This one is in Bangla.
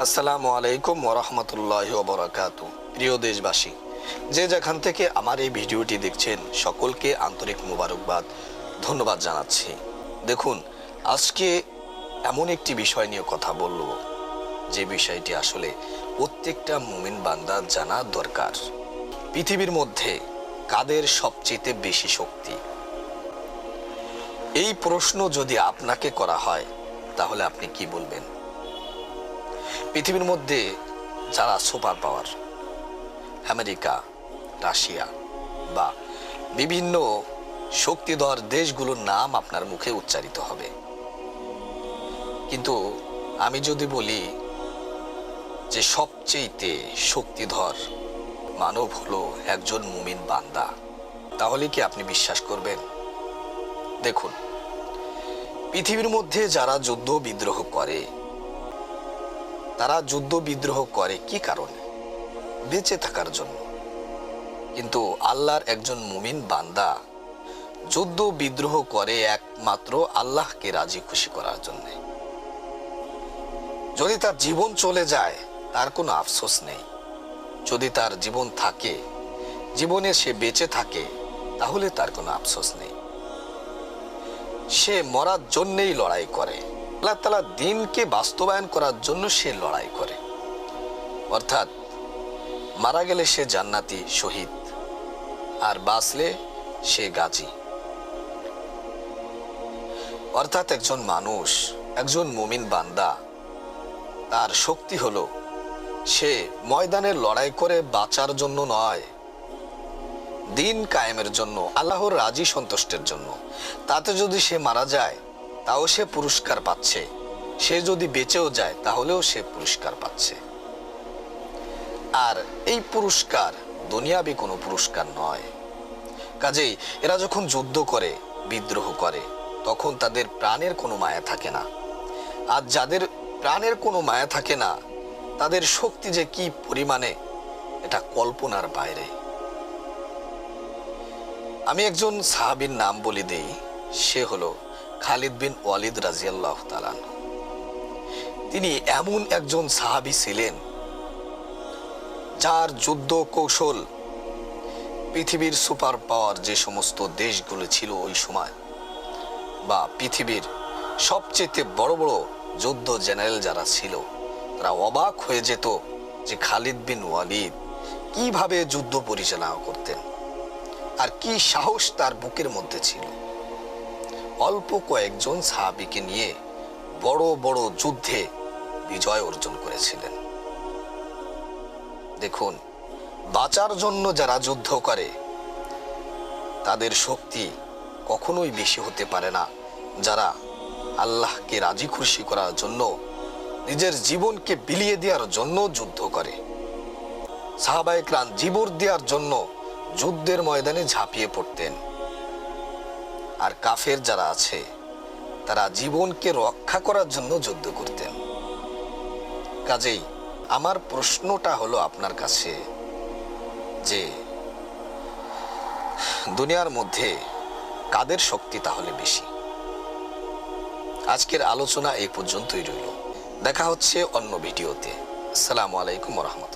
আসসালামু আলাইকুম ওয়া রাহমাতুল্লাহি ওয়া বারাকাতুহু। প্রিয় দেশবাসী, যে যেখান থেকে আমার এই ভিডিওটি দেখছেন সকলকে আন্তরিক মোবারকবাদ, ধন্যবাদ জানাচ্ছি। দেখুন, আজকে এমন একটি বিষয় নিয়ে কথা বলবো যে বিষয়টি আসলে প্রত্যেকটা মুমিন বান্দার জানা দরকার। পৃথিবীর মধ্যে কাদের সবচেয়ে বেশি শক্তি? এই প্রশ্ন যদি আপনাকে করা হয় তাহলে আপনি কি বলবেন? পৃথিবীর মধ্যে যারা সুপার পাওয়ার, আমেরিকা, রাশিয়া বা বিভিন্ন শক্তিধর দেশগুলোর নাম আপনার মুখে উচ্চারিত হবে, কিন্তু আমি যদি বলি যে সবচেয়ে শক্তিধর মানব হলো একজন মুমিন বান্দা, তাহলে কি আপনি বিশ্বাস করবেন? দেখুন, পৃথিবীর মধ্যে যারা যুদ্ধ বিদ্রোহ করে, তারা যুদ্ধ বিদ্রোহ করে কি কারণে? বেঁচে থাকার জন্য। কিন্তু আল্লাহর একজন মুমিন বান্দা যুদ্ধ বিদ্রোহ করে একমাত্র আল্লাহকে রাজি খুশি করার জন্য। যদি তার জীবন চলে যায় তার কোনো আফসোস নেই। যদি তার জীবন থাকে, জীবনে সে বেঁচে থাকে, তাহলে তার কোনো আফসোস নেই। সে মরার জন্যই লড়াই করে। আল্লাহ তাআলা দ্বীনকে বাস্তবায়ন করার জন্য সে লড়াই করে। অর্থাৎ মারা গেলে সে জান্নাতি শহীদ, আর বাঁচলে সে গাজী। অর্থাৎ একজন মানুষ, একজন মুমিন বান্দা, তার শক্তি হলো সে ময়দানে লড়াই করে বাঁচার জন্য নয়, দ্বীন কায়েমের জন্য, আল্লাহর রাজি সন্তুষ্টের জন্য। তাতে যদি সে মারা যায় তাও সে পুরস্কার পাচ্ছে, সে যদি বেঁচেও যায় তাহলেও সে পুরস্কার পাচ্ছে। আর এই পুরস্কার দুনিয়াবি কোনো পুরস্কার নয়। কাজেই এরা যখন যুদ্ধ করে, বিদ্রোহ করে, তখন তাদের প্রাণের কোনো মায়া থাকে না। আর যাদের প্রাণের কোনো মায়া থাকে না, তাদের শক্তি যে কি পরিমাণে, এটা কল্পনার বাইরে। আমি একজন সাহাবীর নাম বলে দেই, সে হলো খালিদ বিন ওয়ালিদ রাদিয়াল্লাহু তাআলা আনহু। তিনি এমন একজন সাহাবী ছিলেন যার যুদ্ধ কৌশল পৃথিবীর সুপার পাওয়ার যে সমস্ত দেশগুলো ছিল ওই সময়, বা পৃথিবীর সবচেয়ে বড় বড় যুদ্ধ জেনারেল যারা ছিল, তারা অবাক হয়ে যেত যে খালিদ বিন ওয়ালিদ কিভাবে যুদ্ধ পরিচালনা করতেন, আর কি সাহস তার বুকের মধ্যে ছিল। অল্প কয়েকজন সাহাবীকে নিয়ে বড় বড় যুদ্ধে বিজয় অর্জন করেছিলেন। দেখুন, বাঁচার জন্য যারা যুদ্ধ করে তাদের শক্তি কখনোই বেশি হতে পারে না যারা আল্লাহকে রাজি খুশি করার জন্য, নিজের জীবনকে বিলিয়ে দেওয়ার জন্য যুদ্ধ করে। সাহাবায়ে কেরাম জীবন দেওয়ার জন্য যুদ্ধের ময়দানে ঝাঁপিয়ে পড়তেন। আর কাফের যারা আছে তারা জীবনকে রক্ষা করার জন্য যুদ্ধ করতেন। কাজেই আমার প্রশ্নটা হলো আপনার কাছে যে দুনিয়ার মধ্যে কাদের শক্তি তাহলে বেশি? আজকের আলোচনা এই পর্যন্তই রইল। দেখা হচ্ছে অন্য ভিডিওতে। আসসালামু আলাইকুম ওয়া রাহমাতুল্লাহ।